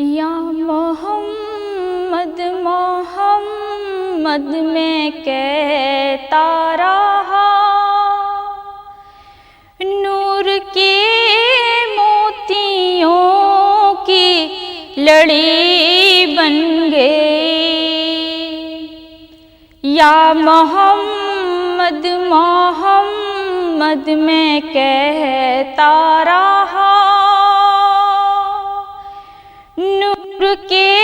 یا محمد محمد میں کہتا رہا، نور کے موتیوں کی لڑی بن گئی۔ یا محمد محمد میں کہتا رہا، نور کے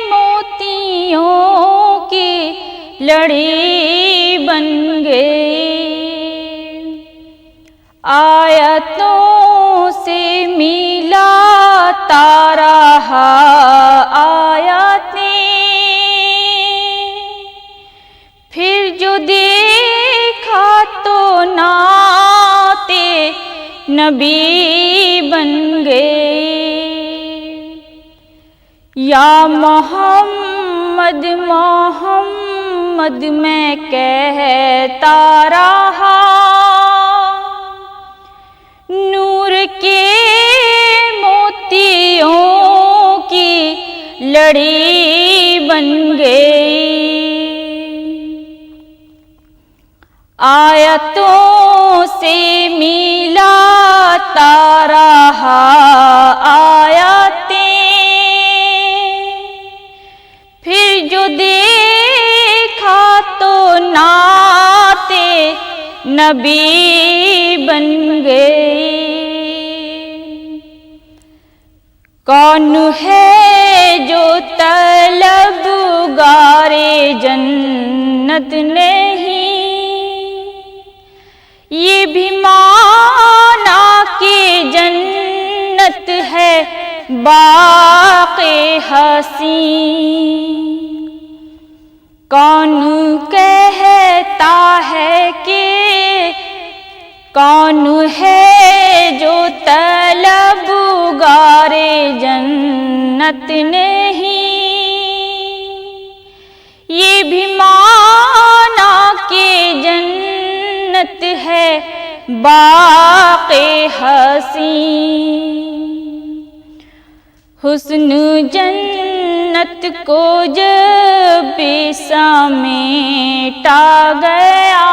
موتیوں کی لڑی بن گئی۔ آیتوں سے ملاتا رہا آیاتیں، پھر جو دیکھا تو نعت نبی بن گئی۔ یا محمد محمد میں کہتا رہا، نور کے موتیوں کی لڑی بن گئی۔ آیتوں سے ملاتا رہا آیاتیں، پھر جو دیکھا تو نعت نبی بن گئی۔ کون ہے جو طلبگار جنت نہیں، یہ بھی مانا کہ جنت ہے باغ حسین۔ کون کہتا ہے کہ کون ہے جو طلبگار جنت نہیں، یہ بھی مانا کہ جنت ہے باغ حسین۔ حسن جنت کو جب سمیٹا گیا،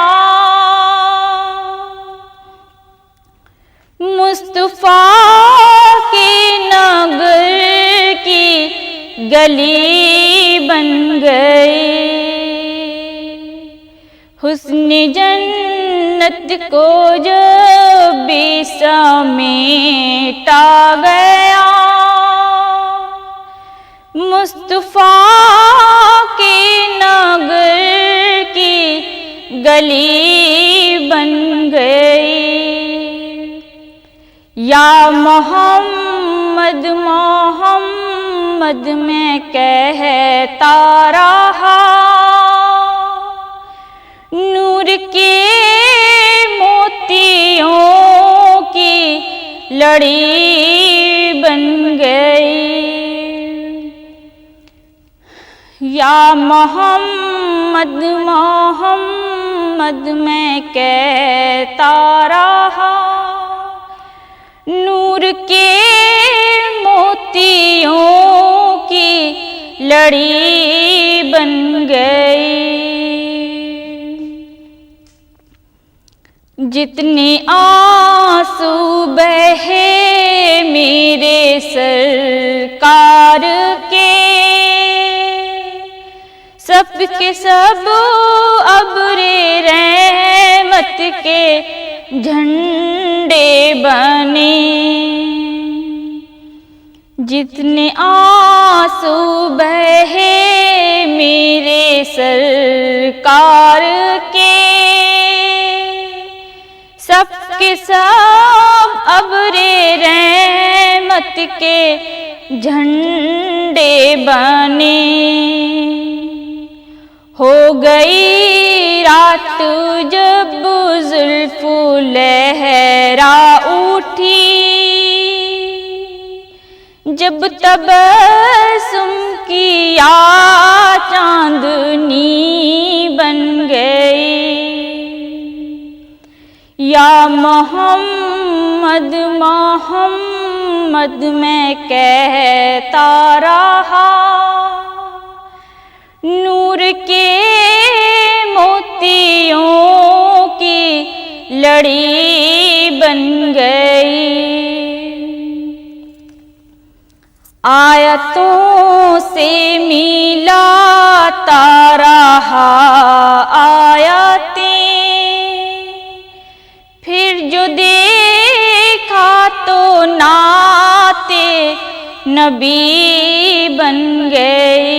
مصطفیٰ کے نگر کی گلی بن گئی۔ حسن جنت کو جب سمیٹا گیا، مصطفیٰ کے نگر کی گلی بن گئی۔ یا محمد محمد میں کہتا رہا، نور کے موتیوں کی لڑی بن گئی۔ یا محمد محمد میں کہتا رہا، نور کے موتیوں کی لڑی بن گئی۔ جتنے آنسو بہے میرے سرکار کے، سب کے سب ابر رحمت کے جھنڈے بنے۔ جتنے آنسو بہے میرے سرکار کے، سب کے سب ابر رحمت کے جھنڈے بنے۔ ہو گئی رات جب زلف لہرا اٹھی، جب تبسم کیا چاندنی بن گئی۔ یا محمد محمد میں کہتا کہتا رہا، نور کے موتیوں کی لڑی بن گئی، آیتوں سے ملاتا رہا آیاتیں، پھر جو دیکھا تو نعت نبی بن گئی،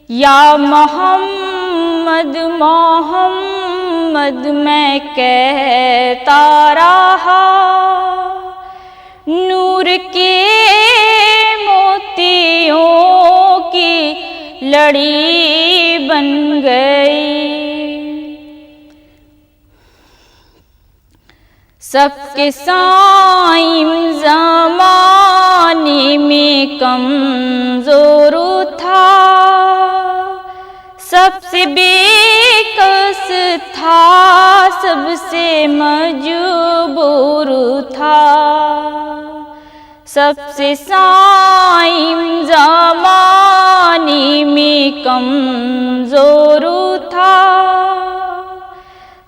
یا محمد محمد میں کہتا رہا، نور کے موتیوں کی لڑی بن گئی، سب کے سائم زمانے میں کمزور تھا، سب سے بے کس تھا، سب سے مجبور تھا، سب سے سائم زمانے میں کمزور تھا،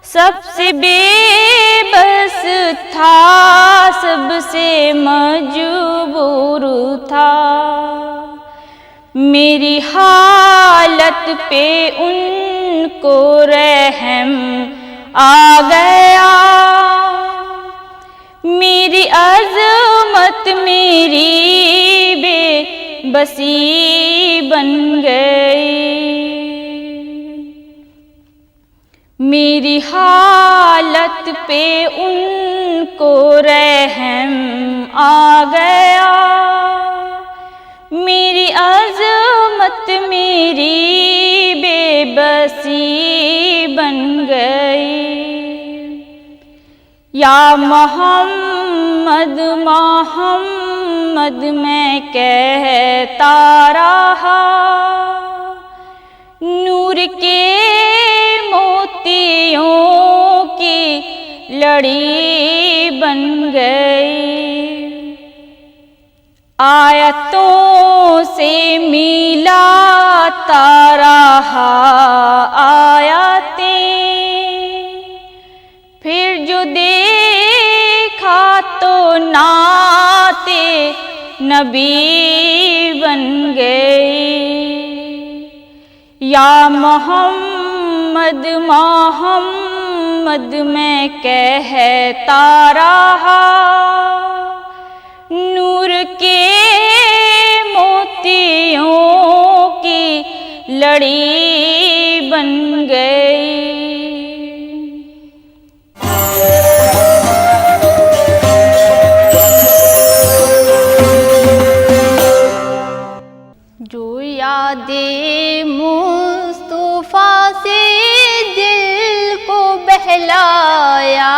سب سے بے بس تھا، سب سے مجبور تھا، میری حالت پہ ان کو رحم آ گیا، میری عظمت میری بے بسی بن گئی، میری حالت پہ ان کو رحم آ گیا، میری عظمت میری بے بسی بن گئی، یا محمد محمد میں کہتا رہا، نور کے موتیوں کی لڑی بن گئی، آیتوں سے ملاتا رہا آیاتیں، پھر جو دیکھا تو نعت نبی بن گئی، یا محمد محمد میں کہتا رہا، نور کے موتیوں کی لڑی بن گئی، جو یاد مصطفیٰ سے دل کو بہلایا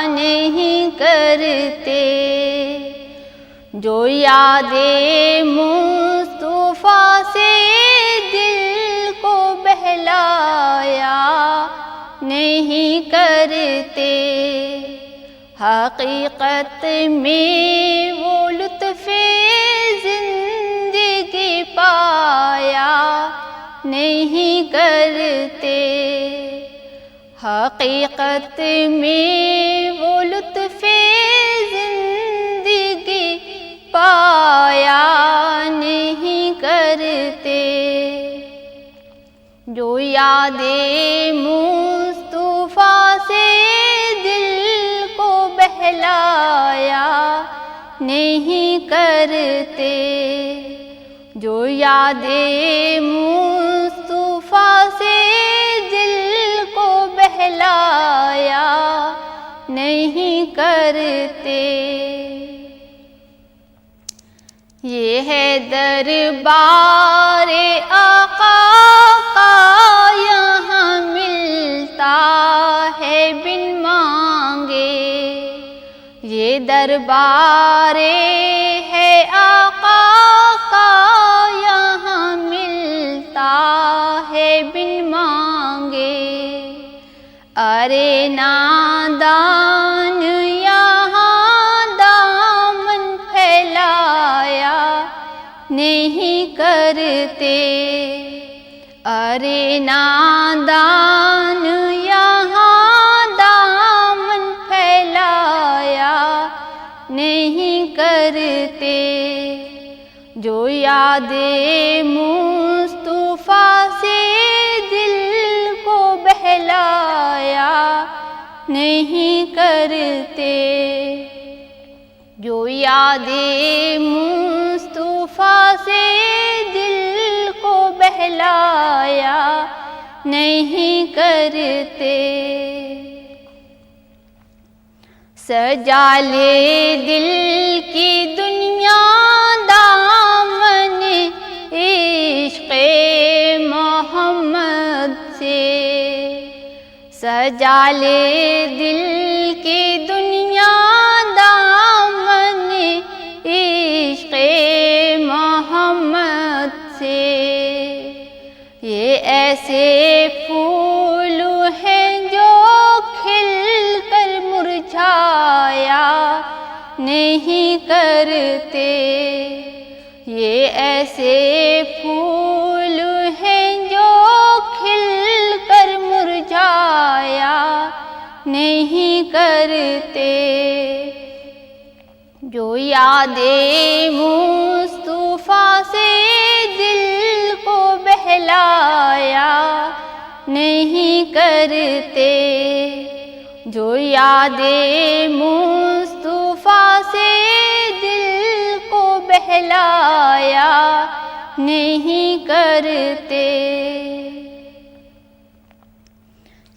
نہیں کرتے، جو یاد مصطفیٰ سے دل کو بہلایا نہیں کرتے، حقیقت میں وہ لطف زندگی پایا نہیں کرتے، حقیقت میں وہ لطف زندگی پایا نہیں کرتے، جو یاد مصطفیٰ سے دل کو بہلایا نہیں کرتے، جو یاد مصطفیٰ سے دل کو بہلایا نہیں کرتے، یہ ہے دربار آقا کا یہاں ملتا ہے بن مانگے، یہ دربار ہے آقا کا یہاں ملتا ہے بن مانگے، ارے نادان یہاں دامن پھیلا نہیں کرتے، ارے نادان یہاں دامن پھیلایا نہیں کرتے، جو یاد مصطفیٰ سے دل کو بہلایا نہیں کرتے، جو یاد مصطفیٰ سے دل کو بہلایا نہیں کرتے، سجا لے دل کی دنیا دامن عشق محمد سے، سجا لے دل کی دنیا دامن عشق محمد سے، یہ ایسے پھول ہیں جو کھل کر مرجھایا نہیں کرتے، یہ ایسے پھول ہیں جو کھل کر مرجھایا نہیں کرتے، جو یاد مصطفیٰ سے دل کو بہلایا نہیں کرتے، جو یاد مصطفیٰ سے دل کو بہلایا نہیں کرتے،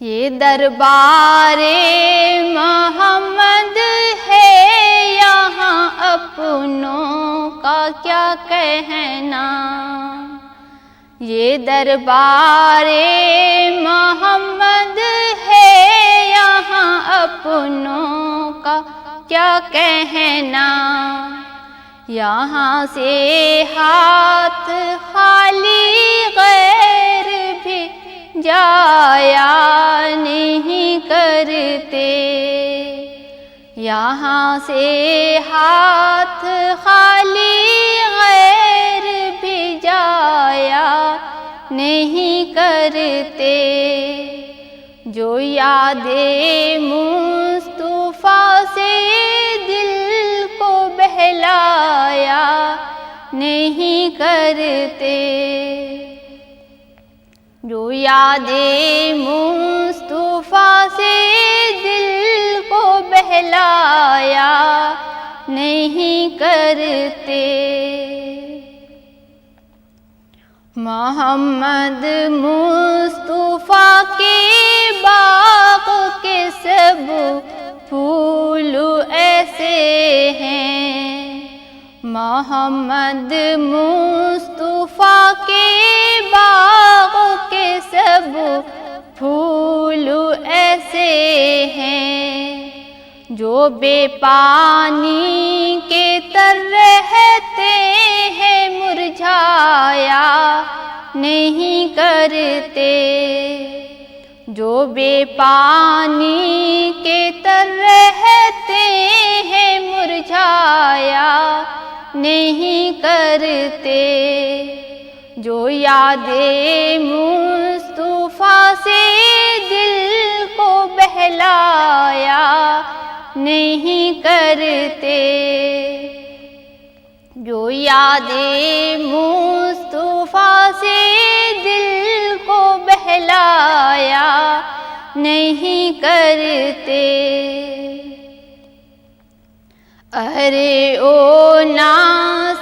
یہ دربار محمد ہے یہاں اپنوں کا کیا کہنا، یہ دربار محمد ہے یہاں اپنوں کا کیا کہنا، یہاں سے ہاتھ خالی غیر بھی جایا نہیں کرتے، یہاں سے ہاتھ خالی غیر بھی جایا نہیں کرتے، جو یاد مصطفیٰ سے دل کو بہلایا نہیں کرتے، جو یاد مصطفیٰ سے دل کو بہلایا نہیں کرتے، محمد مصطفیٰ کے باغ کے سب پھول ایسے ہیں، محمد مصطفیٰ کے باغ کے سب پھول ایسے ہیں، جو بے پانی کے تر رہتے ہیں مرجھایا نہیں کرتے، جو بے پانی کے تر رہتے ہیں مرجھایا نہیں کرتے، جو یاد مصطفیٰ سے دل کو بہلایا نہیں کرتے، جو یاد مصطفیٰ سے دل کو بہلایا نہیں کرتے، ارے او نا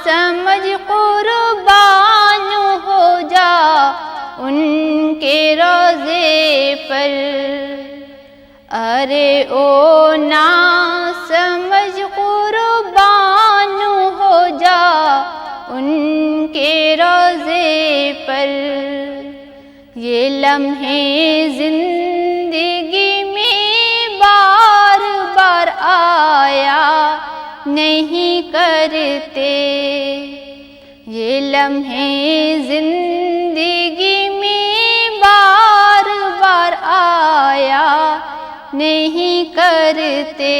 سمجھ قربان ہو جا ان کے روضے پر، ارے او نا سمجھ قربان ہو جا ان کے روضے پر، یہ لمحے زندگی میں بار بار آیا نہیں کرتے، یہ لمحے زندگی میں بار بار آیا نہیں کرتے،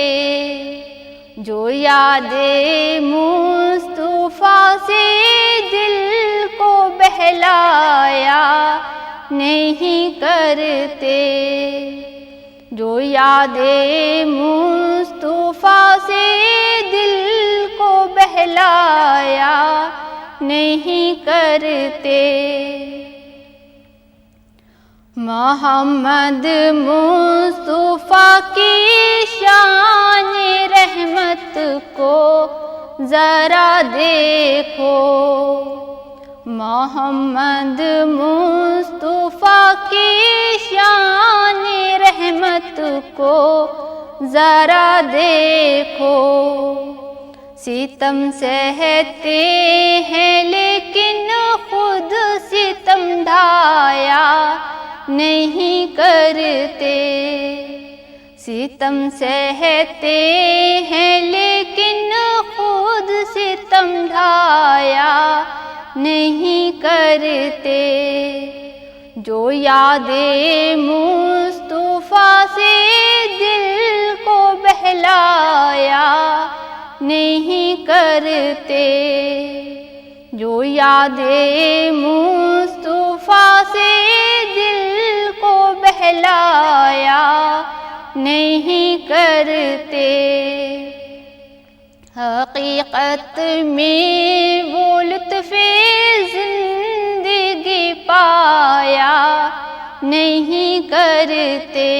جو یاد مصطفیٰ سے بہلایا نہیں کرتے، جو یاد مصطفیٰ سے دل کو بہلایا نہیں کرتے۔ محمد مصطفیٰ کی شان رحمت کو ذرا دیکھو، محمد مصطفیٰ کی شان رحمت کو ذرا دیکھو۔ ستم سہتے ہیں لیکن خود ستم ڈھایا نہیں کرتے، ستم سہتے ہیں لیکن خود ستم ڈھایا نہیں کرتے، جو یاد مصطفیٰ سے دل کو بہلایا نہیں کرتے، جو یاد مصطفیٰ سے دل کو بہلایا نہیں کرتے۔ حقیقت میں وہ لطف زندگی پایا نہیں کرتے،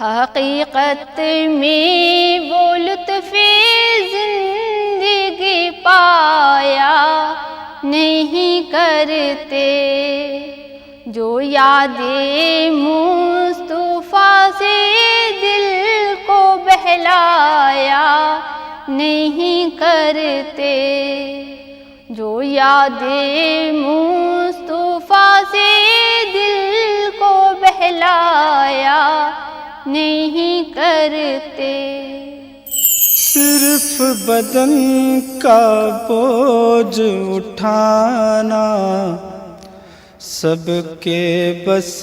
حقیقت میں وہ لطف زندگی پایا نہیں کرتے، جو یاد مصطفیٰ سے دل کو بہلایا نہیں کرتے، جو یاد مصطفیٰ سے دل کو بہلایا نہیں کرتے۔ صرف بدن کا بوجھ اٹھانا سب کے بس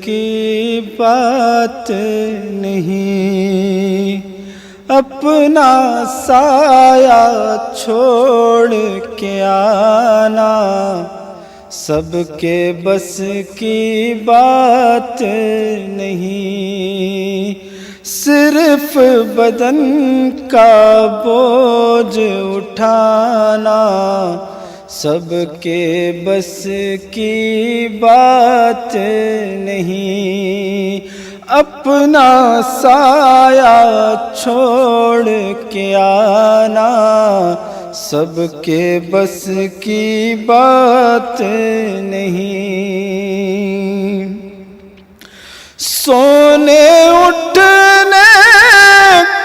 کی بات نہیں، اپنا سایہ چھوڑ کے آنا سب کے بس کی بات نہیں، صرف بدن کا بوجھ اٹھانا سب کے بس کی بات نہیں، اپنا سایہ چھوڑ کے آنا سب کے بس کی بات نہیں۔ سونے اٹھنے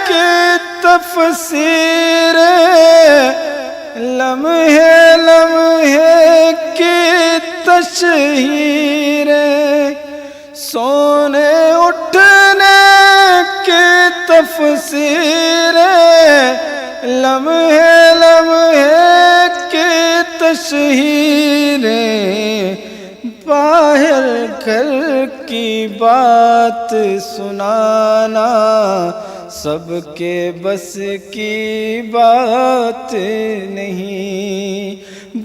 کی تفسیر لمحے لمحے کی تشہیر، سونے اٹھنے کی تفسیر لمحے لمحے کی تشہیر، باہر گھر کی بات سنانا سب کے بس کی بات نہیں،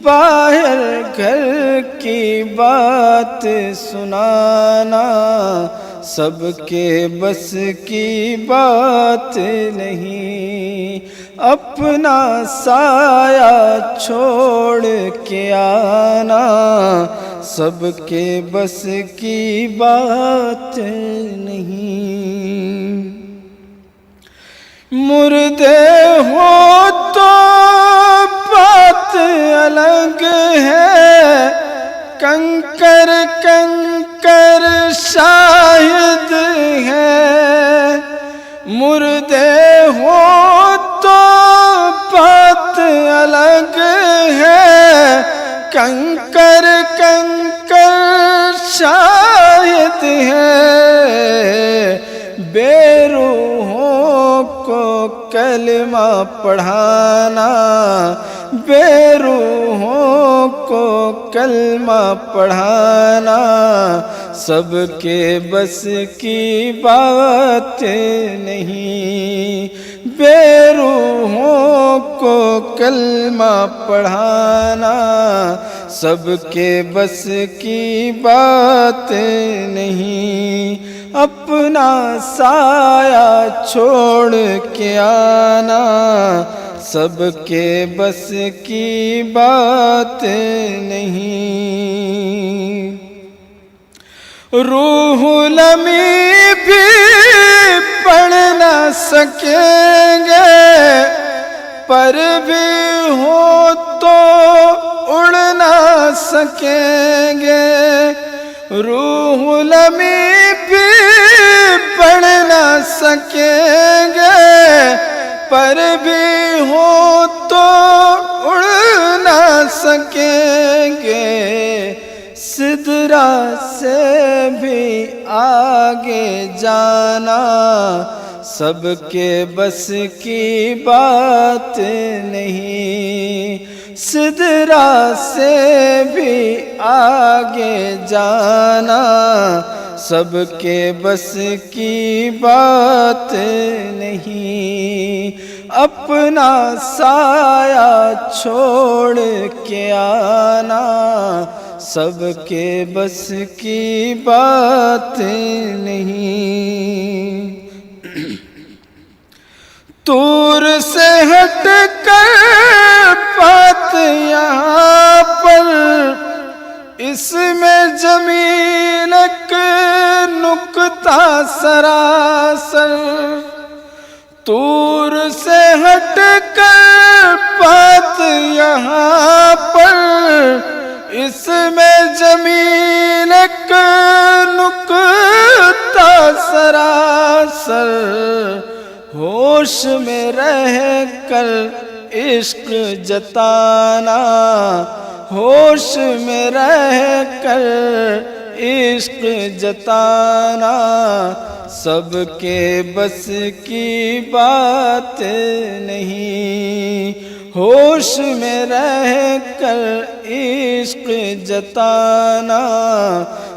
باہر گھر کی بات سنانا سب کے بس کی بات نہیں، اپنا سایہ چھوڑ کے آنا سب کے بس کی بات نہیں۔ مردے ہو تو بات الگ ہے، کنکر کنکر شاہد ہے، مردے ہو تو بات الگ ہے، کنکر کنکر شاہد ہے، بے روحوں کو کلمہ پڑھانا، بے روحوں کو کلمہ پڑھانا سب کے بس کی بات نہیں، بے روحوں کو کلمہ پڑھانا سب کے بس کی بات نہیں، اپنا سایہ چھوڑ کے آنا سب کے بس کی بات نہیں۔ روح لمی بھی پڑھ نہ سکیں گے، پر بھی ہو تو اڑ نہ سکیں گے۔ روح لمی بھی پڑھ نہ سکیں گے، پر بھی ہو تو اڑ نہ سکیں گے۔ سدرا سے بھی آگے جانا سب کے بس کی بات نہیں، سدرا سے بھی آگے جانا سب کے بس کی بات نہیں، اپنا سایہ چھوڑ کے آنا سب کے بس کی بات نہیں۔ طور سے ہٹ کر بات یہاں پر، اس میں جمیل ایک نکتہ سراسر۔ طور سے ہٹ کر بات یہاں پر، اس میں جمیل ایک نکتہ سراسر۔ ہوش میں رہ کر عشق جتانا، ہوش میں رہ کر عشق جتانا سب کے بس کی بات نہیں، ہوش میں رہ کر عشق جتانا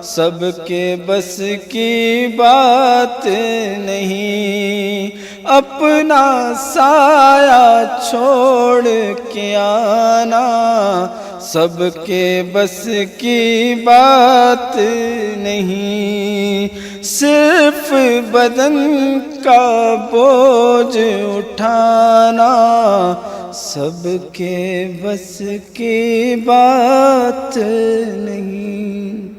سب کے بس کی بات نہیں، اپنا سایہ چھوڑ کے آنا سب کے بس کی بات نہیں، صرف بدن کا بوجھ اٹھانا سب کے بس کی بات نہیں۔